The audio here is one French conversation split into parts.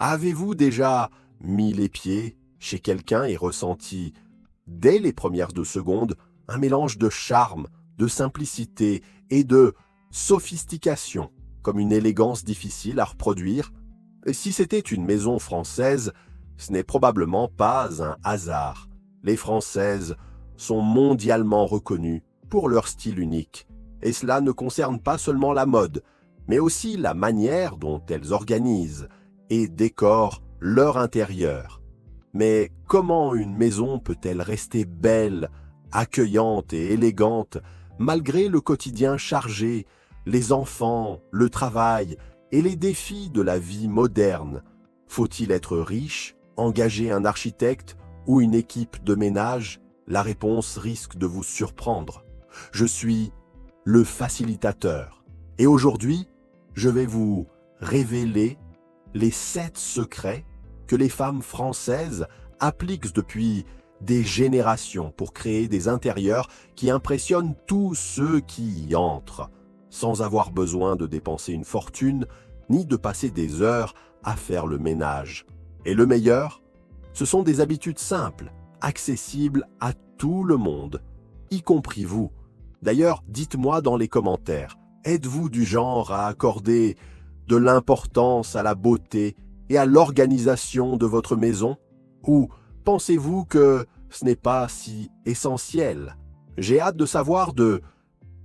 Avez-vous déjà mis les pieds chez quelqu'un et ressenti, dès les premières 2 secondes, un mélange de charme, de simplicité et de sophistication, comme une élégance difficile à reproduire? Et si c'était une maison française, ce n'est probablement pas un hasard. Les Françaises sont mondialement reconnues pour leur style unique. Et cela ne concerne pas seulement la mode, mais aussi la manière dont elles organisent et décorent leur intérieur. Mais comment une maison peut-elle rester belle, accueillante et élégante malgré le quotidien chargé, les enfants, le travail et les défis de la vie moderne? Faut-il être riche, engager un architecte ou une équipe de ménage? La réponse risque de vous surprendre. Je suis le facilitateur. Et aujourd'hui, je vais vous révéler les 7 secrets que les femmes françaises appliquent depuis des générations pour créer des intérieurs qui impressionnent tous ceux qui y entrent, sans avoir besoin de dépenser une fortune ni de passer des heures à faire le ménage. Et le meilleur, ce sont des habitudes simples, accessibles à tout le monde, y compris vous. D'ailleurs, dites-moi dans les commentaires, êtes-vous du genre à accorder de l'importance à la beauté et à l'organisation de votre maison? Ou pensez-vous que ce n'est pas si essentiel? J'ai hâte de savoir de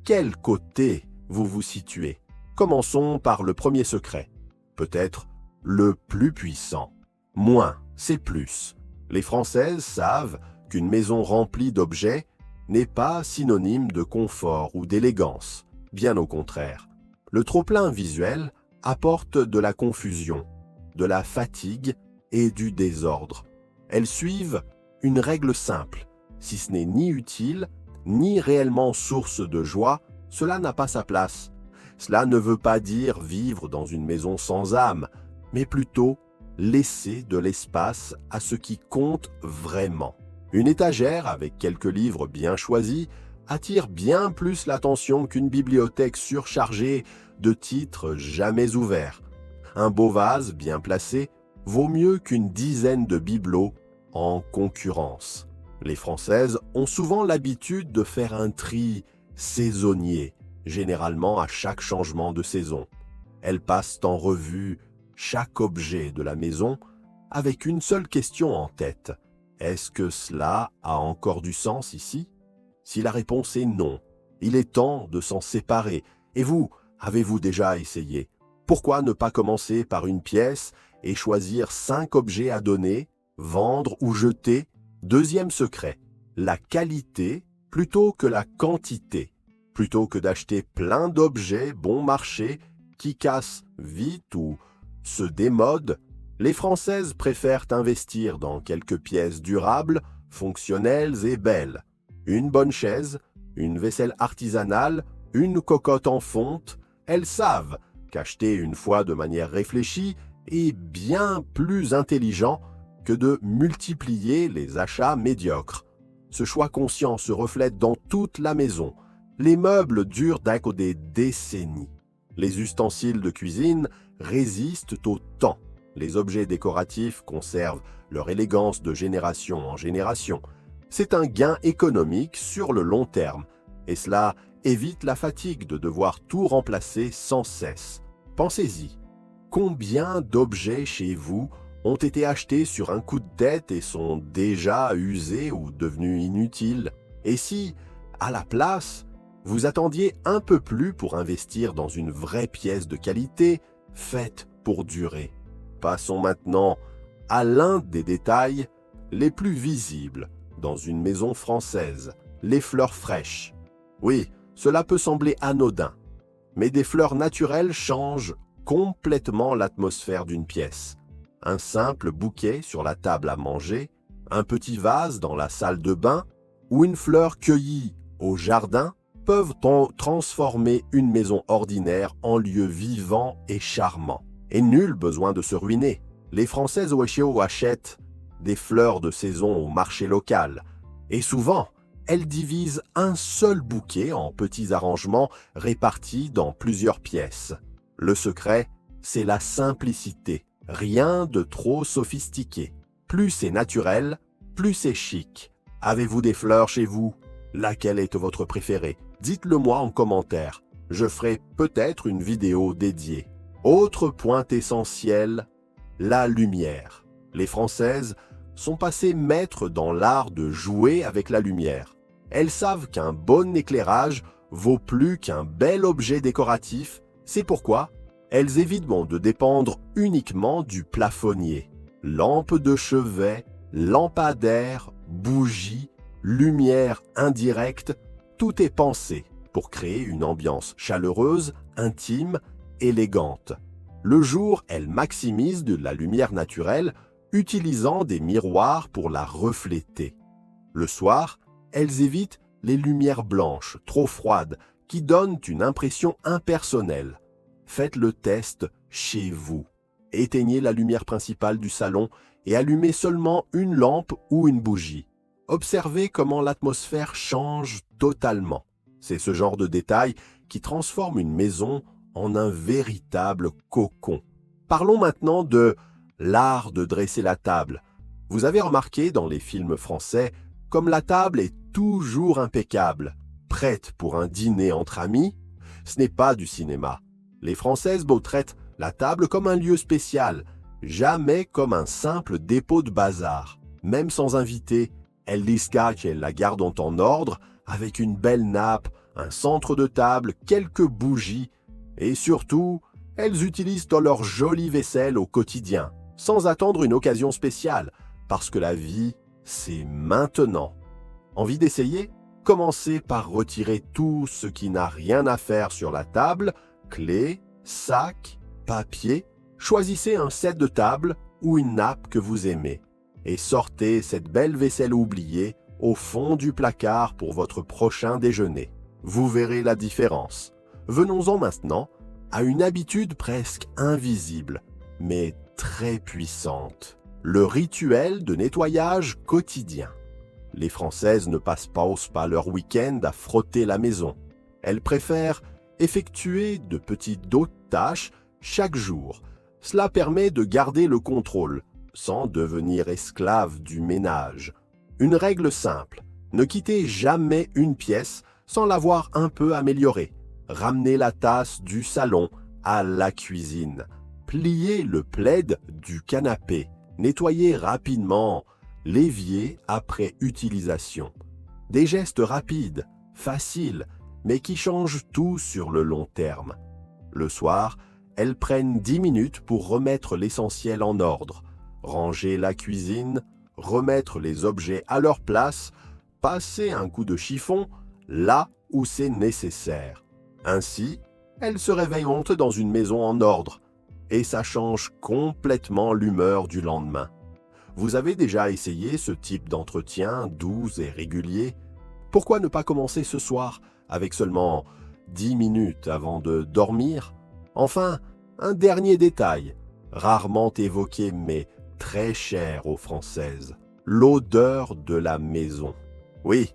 quel côté vous vous situez. Commençons par le premier secret, peut-être le plus puissant. Moins, c'est plus. Les Françaises savent qu'une maison remplie d'objets n'est pas synonyme de confort ou d'élégance. Bien au contraire. Le trop-plein visuel apporte de la confusion, de la fatigue et du désordre. Elles suivent une règle simple. Si ce n'est ni utile, ni réellement source de joie, cela n'a pas sa place. Cela ne veut pas dire vivre dans une maison sans âme, mais plutôt laisser de l'espace à ce qui compte vraiment. Une étagère avec quelques livres bien choisis attire bien plus l'attention qu'une bibliothèque surchargée de titres jamais ouverts. Un beau vase bien placé vaut mieux qu'une dizaine de bibelots en concurrence. Les Françaises ont souvent l'habitude de faire un tri saisonnier, généralement à chaque changement de saison. Elles passent en revue chaque objet de la maison avec une seule question en tête. Est-ce que cela a encore du sens ici? Si la réponse est non, il est temps de s'en séparer. Et vous, avez-vous déjà essayé? Pourquoi ne pas commencer par une pièce et choisir 5 objets à donner, vendre ou jeter? Deuxième secret, la qualité plutôt que la quantité. Plutôt que d'acheter plein d'objets bon marché qui cassent vite ou se démodent, les Françaises préfèrent investir dans quelques pièces durables, fonctionnelles et belles. Une bonne chaise, une vaisselle artisanale, une cocotte en fonte. Elles savent qu'acheter une fois de manière réfléchie est bien plus intelligent que de multiplier les achats médiocres. Ce choix conscient se reflète dans toute la maison. Les meubles durent des décennies. Les ustensiles de cuisine résistent au temps. Les objets décoratifs conservent leur élégance de génération en génération. C'est un gain économique sur le long terme, et cela évite la fatigue de devoir tout remplacer sans cesse. Pensez-y, combien d'objets chez vous ont été achetés sur un coup de tête et sont déjà usés ou devenus inutiles? Et si, à la place, vous attendiez un peu plus pour investir dans une vraie pièce de qualité, faite pour durer? Passons maintenant à l'un des détails les plus visibles dans une maison française, les fleurs fraîches. Oui, cela peut sembler anodin, mais des fleurs naturelles changent complètement l'atmosphère d'une pièce. Un simple bouquet sur la table à manger, un petit vase dans la salle de bain ou une fleur cueillie au jardin peuvent transformer une maison ordinaire en lieu vivant et charmant. Et nul besoin de se ruiner. Les Françaises achètent des fleurs de saison au marché local. Et souvent, elles divisent un seul bouquet en petits arrangements répartis dans plusieurs pièces. Le secret, c'est la simplicité. Rien de trop sophistiqué. Plus c'est naturel, plus c'est chic. Avez-vous des fleurs chez vous? Laquelle est votre préférée? Dites-le moi en commentaire. Je ferai peut-être une vidéo dédiée. Autre point essentiel, la lumière. Les Françaises sont passées maîtres dans l'art de jouer avec la lumière. Elles savent qu'un bon éclairage vaut plus qu'un bel objet décoratif. C'est pourquoi elles évitent de dépendre uniquement du plafonnier. Lampe de chevet, lampadaire, bougie, lumière indirecte, tout est pensé pour créer une ambiance chaleureuse, intime, élégante. Le jour, elles maximisent de la lumière naturelle, utilisant des miroirs pour la refléter. Le soir, elles évitent les lumières blanches, trop froides, qui donnent une impression impersonnelle. Faites le test chez vous. Éteignez la lumière principale du salon et allumez seulement une lampe ou une bougie. Observez comment l'atmosphère change totalement. C'est ce genre de détail qui transforme une maison en un véritable cocon. Parlons maintenant de l'art de dresser la table. Vous avez remarqué dans les films français, comme la table est toujours impeccable, prête pour un dîner entre amis, ce n'est pas du cinéma. Les Françaises traitent la table comme un lieu spécial, jamais comme un simple dépôt de bazar. Même sans invité, elles disent qu'elles la gardent en ordre, avec une belle nappe, un centre de table, quelques bougies, et surtout, elles utilisent leur jolie vaisselle au quotidien, sans attendre une occasion spéciale, parce que la vie, c'est maintenant. Envie d'essayer? Commencez par retirer tout ce qui n'a rien à faire sur la table, clés, sacs, papier. Choisissez un set de table ou une nappe que vous aimez et sortez cette belle vaisselle oubliée au fond du placard pour votre prochain déjeuner. Vous verrez la différence. Venons-en maintenant à une habitude presque invisible, mais très puissante. Le rituel de nettoyage quotidien. Les Françaises ne passent pas leur week-end à frotter la maison. Elles préfèrent effectuer de petites tâches chaque jour. Cela permet de garder le contrôle, sans devenir esclave du ménage. Une règle simple, ne quittez jamais une pièce sans l'avoir un peu améliorée. Ramenez la tasse du salon à la cuisine. Pliez le plaid du canapé. Nettoyez rapidement l'évier après utilisation. Des gestes rapides, faciles, mais qui changent tout sur le long terme. Le soir, elles prennent 10 minutes pour remettre l'essentiel en ordre, ranger la cuisine, remettre les objets à leur place, passer un coup de chiffon là où c'est nécessaire. Ainsi, elles se réveillent dans une maison en ordre, et ça change complètement l'humeur du lendemain. Vous avez déjà essayé ce type d'entretien doux et régulier? Pourquoi ne pas commencer ce soir avec seulement 10 minutes avant de dormir? Enfin, un dernier détail, rarement évoqué mais très cher aux Françaises, l'odeur de la maison. Oui,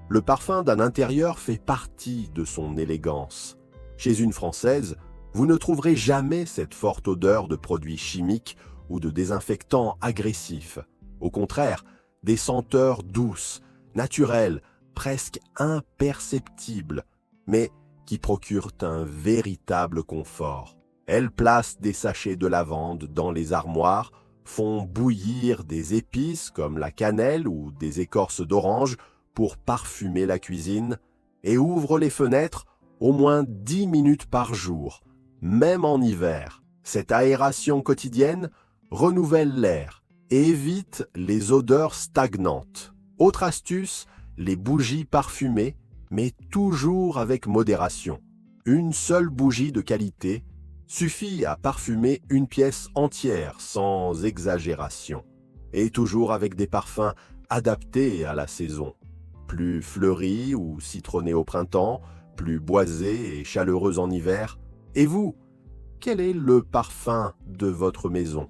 le parfum d'un intérieur fait partie de son élégance. Chez une Française, vous ne trouverez jamais cette forte odeur de produits chimiques ou de désinfectants agressifs. Au contraire, des senteurs douces, naturelles, presque imperceptibles, mais qui procurent un véritable confort. Elles placent des sachets de lavande dans les armoires, font bouillir des épices comme la cannelle ou des écorces d'orange pour parfumer la cuisine et ouvrent les fenêtres au moins 10 minutes par jour, même en hiver. Cette aération quotidienne renouvelle l'air et évite les odeurs stagnantes. Autre astuce, les bougies parfumées, mais toujours avec modération. Une seule bougie de qualité suffit à parfumer une pièce entière sans exagération, et toujours avec des parfums adaptés à la saison. Plus fleuris ou citronnés au printemps, plus boisés et chaleureux en hiver. Et vous, quel est le parfum de votre maison?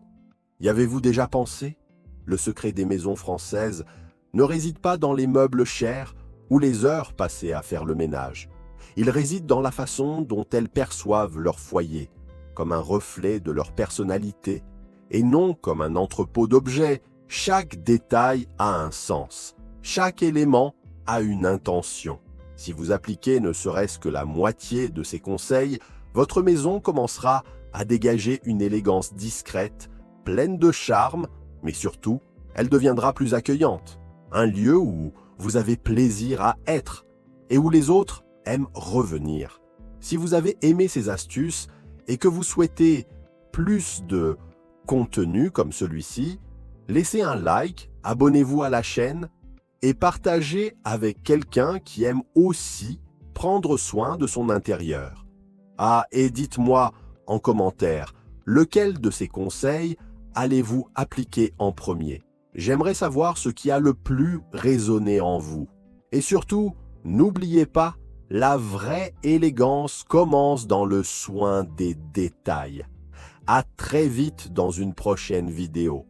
Y avez-vous déjà pensé? Le secret des maisons françaises ne réside pas dans les meubles chers ou les heures passées à faire le ménage. Il réside dans la façon dont elles perçoivent leur foyer, comme un reflet de leur personnalité, et non comme un entrepôt d'objets. Chaque détail a un sens. Chaque élément a une intention. Si vous appliquez ne serait-ce que la moitié de ces conseils, votre maison commencera à dégager une élégance discrète, pleine de charme, mais surtout, elle deviendra plus accueillante. Un lieu où vous avez plaisir à être et où les autres aiment revenir. Si vous avez aimé ces astuces et que vous souhaitez plus de contenu comme celui-ci, laissez un like, abonnez-vous à la chaîne et partagez avec quelqu'un qui aime aussi prendre soin de son intérieur. Ah, et dites-moi en commentaire, lequel de ces conseils allez-vous appliquer en premier? J'aimerais savoir ce qui a le plus résonné en vous. Et surtout, n'oubliez pas, la vraie élégance commence dans le soin des détails. À très vite dans une prochaine vidéo.